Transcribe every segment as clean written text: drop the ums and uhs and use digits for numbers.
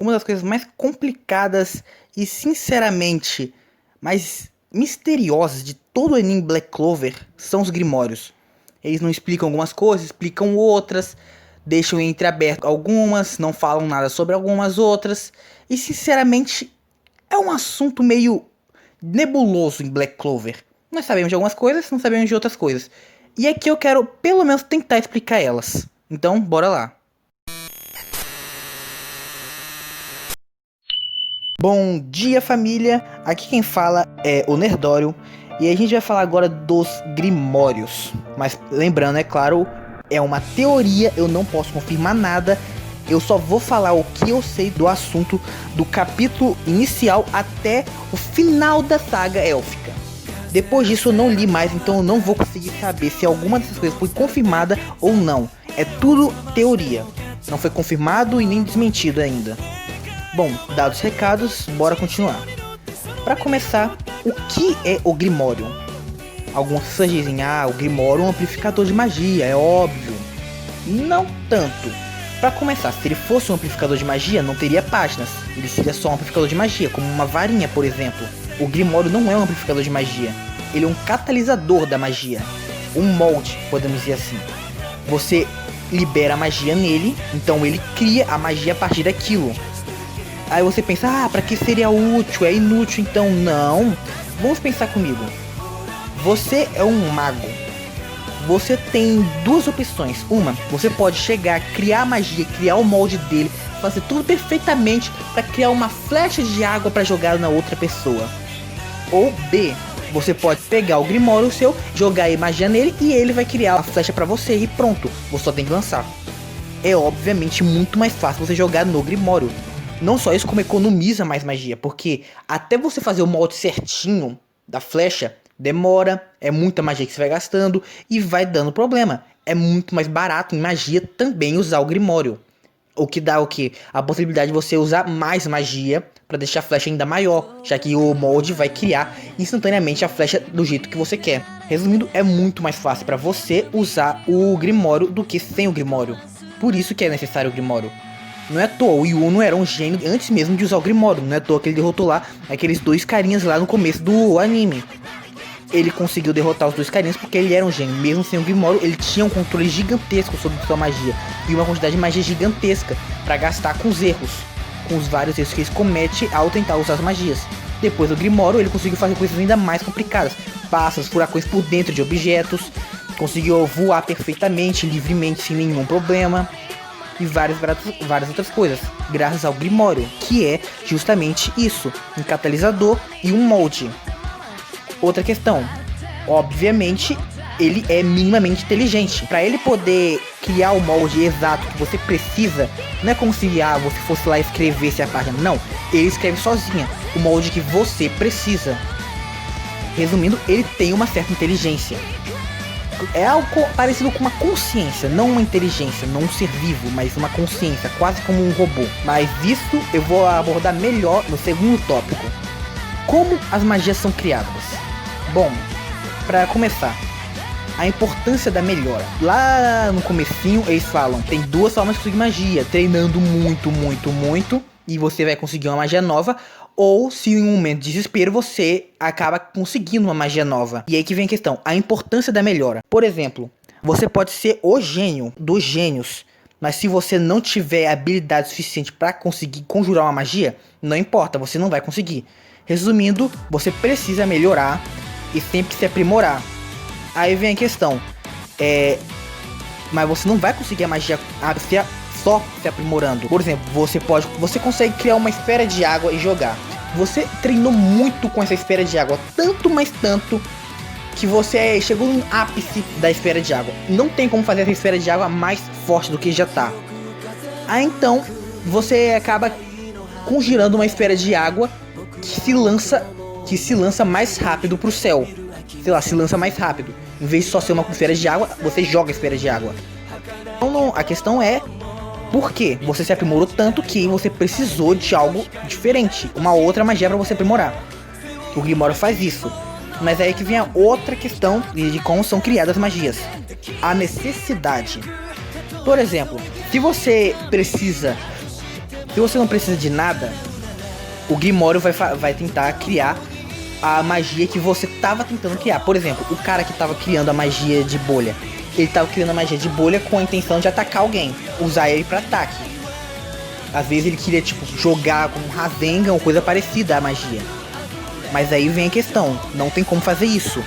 uma das coisas mais complicadas e, sinceramente, mais misteriosas de todo o anime Black Clover são os Grimórios. Eles não explicam algumas coisas, explicam outras, deixam em entreaberto algumas, não falam nada sobre algumas outras. E, sinceramente, é um assunto meio nebuloso em Black Clover. Nós sabemos de algumas coisas, não sabemos de outras coisas. E aqui eu quero, pelo menos, tentar explicar elas. Então, bora lá. Bom dia, família, aqui quem fala é o Nerdório e a gente vai falar agora dos Grimórios. Mas lembrando, é claro, é uma teoria, eu não posso confirmar nada, eu só vou falar o que eu sei do assunto do capítulo inicial até o final da saga élfica. Depois disso eu não li mais, então eu não vou conseguir saber se alguma dessas coisas foi confirmada ou não. É tudo teoria, não foi confirmado e nem desmentido ainda. Bom, dados os recados, bora continuar. Para começar, o que é o Grimório? Algumas pessoas dizem, o Grimório é um amplificador de magia, é óbvio. Não tanto. Para começar, se ele fosse um amplificador de magia, não teria páginas. Ele seria só um amplificador de magia, como uma varinha, por exemplo. O Grimório não é um amplificador de magia. Ele é um catalisador da magia. Um molde, podemos dizer assim. Você libera a magia nele, então ele cria a magia a partir daquilo. Aí você pensa, pra que seria útil? É inútil, então não. Vamos pensar comigo. Você é um mago. Você tem duas opções. Uma, você pode chegar, criar a magia, criar o molde dele, fazer tudo perfeitamente para criar uma flecha de água para jogar na outra pessoa. Ou B, você pode pegar o Grimório seu, jogar a magia nele e ele vai criar a flecha para você e pronto. Você só tem que lançar. É obviamente muito mais fácil você jogar no Grimório. Não só isso, como economiza mais magia, porque até você fazer o molde certinho da flecha, demora, é muita magia que você vai gastando e vai dando problema. É muito mais barato em magia também usar o Grimório. O que dá o que? A possibilidade de você usar mais magia para deixar a flecha ainda maior, já que o molde vai criar instantaneamente a flecha do jeito que você quer. Resumindo, é muito mais fácil para você usar o Grimório do que sem o Grimório. Por isso que é necessário o Grimório. Não é à toa, o Yuno era um gênio antes mesmo de usar o Grimório. Não é à toa que ele derrotou lá aqueles dois carinhas lá no começo do anime. Ele conseguiu derrotar os dois carinhas porque ele era um gênio. Mesmo sem o Grimório, ele tinha um controle gigantesco sobre sua magia. E uma quantidade de magia gigantesca para gastar com os erros. Com os vários erros que ele comete ao tentar usar as magias. Depois do Grimório, ele conseguiu fazer coisas ainda mais complicadas. Pássaros, furacões por dentro de objetos. Conseguiu voar perfeitamente, livremente, sem nenhum problema. E várias outras coisas, graças ao Grimório, que é justamente isso, um catalisador e um molde. Outra questão, obviamente, ele é minimamente inteligente. Para ele poder criar o molde exato que você precisa, não é como se você fosse lá e escrevesse a página, não, ele escreve sozinho o molde que você precisa. Resumindo, ele tem uma certa inteligência. É algo parecido com uma consciência, não uma inteligência, não um ser vivo, mas uma consciência, quase como um robô. Mas isso eu vou abordar melhor no segundo tópico. Como as magias são criadas? Bom, para começar, a importância da melhora. Lá no comecinho eles falam, tem duas formas de conseguir magia, treinando muito, e você vai conseguir uma magia nova, ou se em um momento de desespero você acaba conseguindo uma magia nova. E aí que vem a questão, a importância da melhora. Por exemplo, você pode ser o gênio dos gênios, mas se você não tiver habilidade suficiente para conseguir conjurar uma magia, não importa, você não vai conseguir. Resumindo, você precisa melhorar e sempre se aprimorar. Aí vem a questão, mas você não vai conseguir a magia só se aprimorando. Por exemplo, você consegue criar uma esfera de água e jogar. Você treinou muito com essa esfera de água, tanto que você chegou no ápice da esfera de água. Não tem como fazer essa esfera de água mais forte do que já tá. Aí então você acaba conjurando uma esfera de água que se lança mais rápido pro céu. Sei lá, se lança mais rápido. Em vez de só ser uma esfera de água, você joga a esfera de água. Então não, a questão é por quê? Você se aprimorou tanto que você precisou de algo diferente, uma outra magia para você aprimorar. O Grimório faz isso. Mas é aí que vem a outra questão de como são criadas magias. A necessidade. Por exemplo, se você precisa Se você não precisa de nada, o Grimório vai tentar criar a magia que você tava tentando criar. Por exemplo, o cara que tava criando a magia de bolha, ele tava criando a magia de bolha com a intenção de atacar alguém, usar ele pra ataque. Às vezes ele queria, tipo, jogar com um Rasengan ou coisa parecida à magia. Mas aí vem a questão, não tem como fazer isso.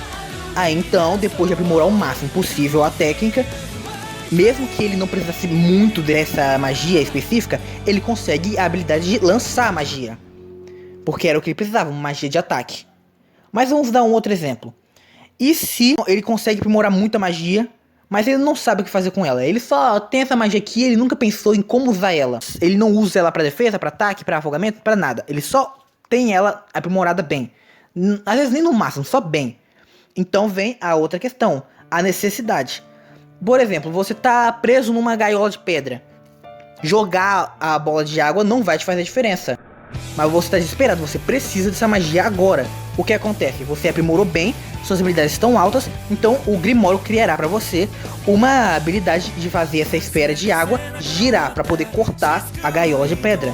Aí então, depois de aprimorar o máximo possível a técnica, mesmo que ele não precisasse muito dessa magia específica, ele consegue a habilidade de lançar a magia. Porque era o que ele precisava, uma magia de ataque. Mas vamos dar um outro exemplo. E se ele consegue aprimorar muita magia, mas ele não sabe o que fazer com ela? Ele só tem essa magia aqui, ele nunca pensou em como usar ela. Ele não usa ela pra defesa, pra ataque, pra afogamento, pra nada. Ele só tem ela aprimorada bem. Às vezes nem no máximo, só bem. Então vem a outra questão, a necessidade. Por exemplo, você tá preso numa gaiola de pedra. Jogar a bola de água não vai te fazer diferença. Mas você está desesperado, você precisa dessa magia agora. O que acontece? Você aprimorou bem, suas habilidades estão altas, então o Grimório criará para você uma habilidade de fazer essa esfera de água girar para poder cortar a gaiola de pedra.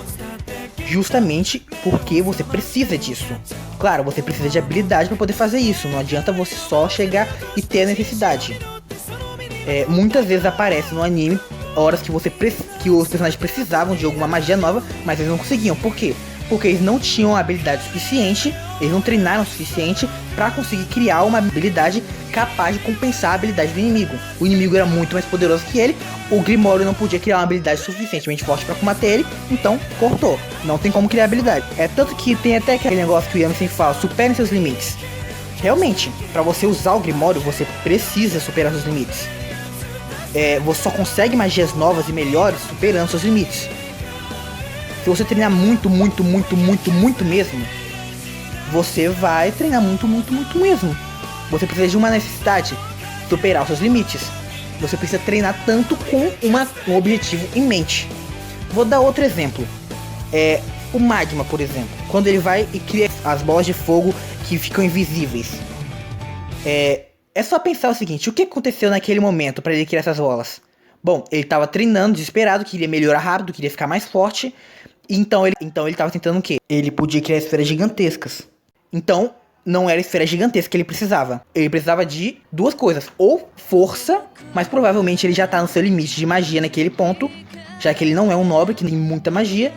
Justamente porque você precisa disso. Claro, você precisa de habilidade para poder fazer isso, não adianta você só chegar e ter a necessidade. Muitas vezes aparece no anime horas que que os personagens precisavam de alguma magia nova, mas eles não conseguiam. Por quê? Porque eles não tinham a habilidade suficiente, eles não treinaram o suficiente para conseguir criar uma habilidade capaz de compensar a habilidade do inimigo. O inimigo era muito mais poderoso que ele, o Grimório não podia criar uma habilidade suficientemente forte para combater ele, então cortou. Não tem como criar habilidade. Tanto que tem até aquele negócio que o Yamsen fala, superem seus limites. Realmente, para você usar o Grimório, você precisa superar seus limites. Você só consegue magias novas e melhores superando seus limites. Se você treinar muito mesmo, você vai treinar muito mesmo. Você precisa de uma necessidade, superar os seus limites. Você precisa treinar tanto com um objetivo em mente. Vou dar outro exemplo. O Magma, por exemplo. Quando ele vai e cria as bolas de fogo que ficam invisíveis. É só pensar o seguinte, o que aconteceu naquele momento para ele criar essas bolas? Bom, ele estava treinando, desesperado, queria melhorar rápido, queria ficar mais forte. Então ele estava tentando o quê? Ele podia criar esferas gigantescas. Então, não era esfera gigantesca que ele precisava. Ele precisava de duas coisas. Ou força, mas provavelmente ele já tá no seu limite de magia naquele ponto, já que ele não é um nobre que tem muita magia.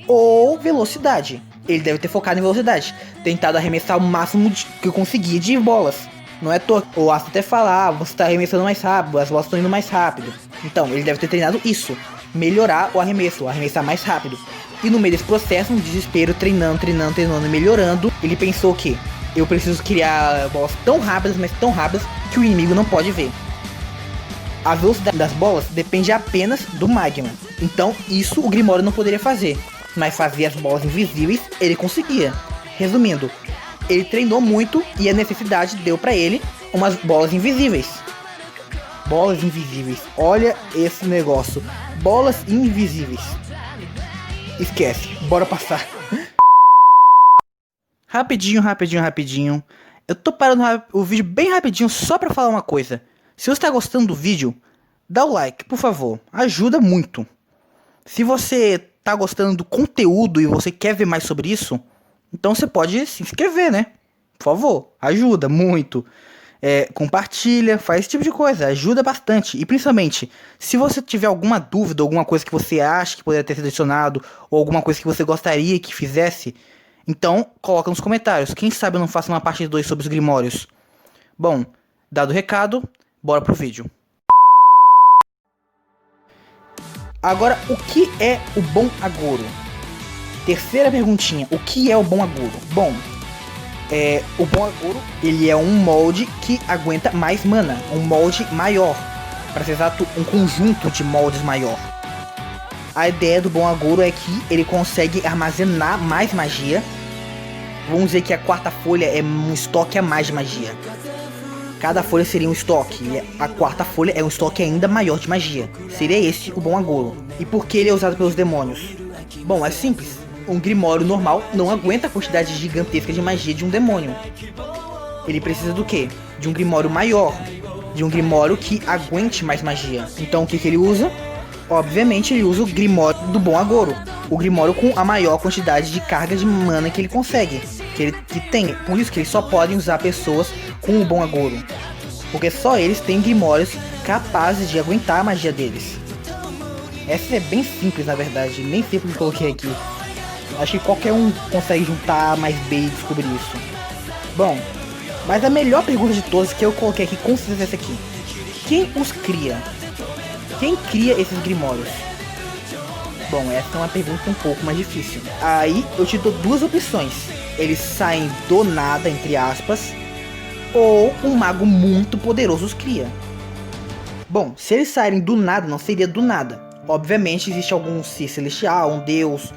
Ou velocidade. Ele deve ter focado em velocidade. Tentado arremessar o máximo que conseguia de bolas. Não é toa. O Asta até fala, você tá arremessando mais rápido, as bolas estão indo mais rápido. Então, ele deve ter treinado isso. Melhorar o arremesso, arremessar mais rápido. E no meio desse processo, um desespero, treinando e melhorando, ele pensou que eu preciso criar bolas tão rápidas, mas tão rápidas, que o inimigo não pode ver. A velocidade das bolas depende apenas do Magma. Então, isso o Grimório não poderia fazer. Mas fazer as bolas invisíveis, ele conseguia. Resumindo, ele treinou muito e a necessidade deu pra ele umas bolas invisíveis. Bolas invisíveis. Olha esse negócio. Bolas invisíveis. Esquece. Bora passar. Rapidinho. Eu tô parando o vídeo bem rapidinho só pra falar uma coisa. Se você tá gostando do vídeo, dá o like, por favor. Ajuda muito. Se você tá gostando do conteúdo e você quer ver mais sobre isso, então você pode se inscrever, né? Por favor, ajuda muito. Compartilha, faz esse tipo de coisa, ajuda bastante. E principalmente, se você tiver alguma dúvida, alguma coisa que você acha que poderia ter sido adicionado, ou alguma coisa que você gostaria que fizesse, então coloca nos comentários. Quem sabe eu não faço uma parte 2 sobre os Grimórios. Bom, dado o recado, bora pro vídeo. Agora, o que é o Bom Agouro? Terceira perguntinha, o que é o Bom Agouro? Bom, o Bom Agouro, ele é um molde que aguenta mais mana, um molde maior, para ser exato, um conjunto de moldes maior. A ideia do Bom Agouro é que ele consegue armazenar mais magia. Vamos dizer que a quarta folha é um estoque a mais de magia. Cada folha seria um estoque, e a quarta folha é um estoque ainda maior de magia. Seria esse o Bom Agouro. E por que ele é usado pelos demônios? Bom, é simples. Um Grimório normal não aguenta a quantidade gigantesca de magia de um demônio. Ele precisa do quê? De um Grimório maior. De um Grimório que aguente mais magia. Então o que ele usa? Obviamente ele usa o Grimório do Bom Agouro. o Grimório com a maior quantidade de carga de mana que ele consegue, que tem. Por isso que eles só podem usar pessoas com o bom agouro, porque só eles têm Grimórios capazes de aguentar a magia deles. Essa é bem simples, na verdade, nem sei porque eu coloquei aqui. Acho que qualquer um consegue juntar A mais B e descobrir isso. Bom, mas a melhor pergunta de todas que eu coloquei aqui com certeza é essa aqui. Quem os cria? Quem cria esses Grimórios? Bom, essa é uma pergunta um pouco mais difícil. Aí eu te dou duas opções. Eles saem do nada, entre aspas, ou um mago muito poderoso os cria. Bom, se eles saírem do nada, não seria do nada. Obviamente existe algum ser celestial, um deus,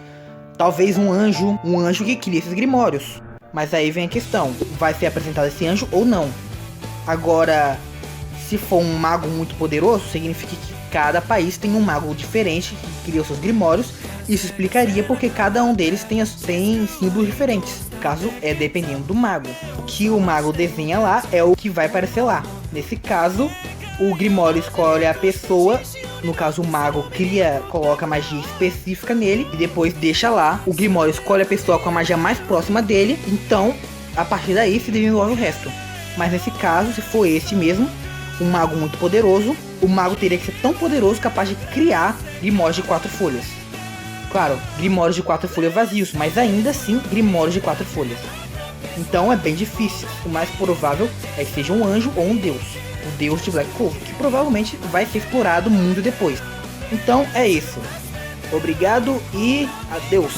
talvez um anjo que cria esses Grimórios. Mas aí vem a questão, vai ser apresentado esse anjo ou não? Agora, se for um mago muito poderoso, significa que cada país tem um mago diferente que cria os seus Grimórios. Isso explicaria porque cada um deles tem símbolos diferentes, caso é dependendo do mago. O que o mago desenha lá é o que vai aparecer lá. Nesse caso, o Grimório escolhe a pessoa, no caso o mago coloca magia específica nele e depois deixa lá. O Grimório escolhe a pessoa com a magia mais próxima dele, então a partir daí se desenvolve o resto. Mas nesse caso, se for esse mesmo, um mago muito poderoso, o mago teria que ser tão poderoso capaz de criar Grimórios de 4 folhas. Claro, Grimórios de 4 folhas vazios, mas ainda assim Grimórios de 4 folhas. Então é bem difícil, o mais provável é que seja um anjo ou um deus. O deus de Black Cove, que provavelmente vai ser explorado muito depois. Então é isso. Obrigado e adeus.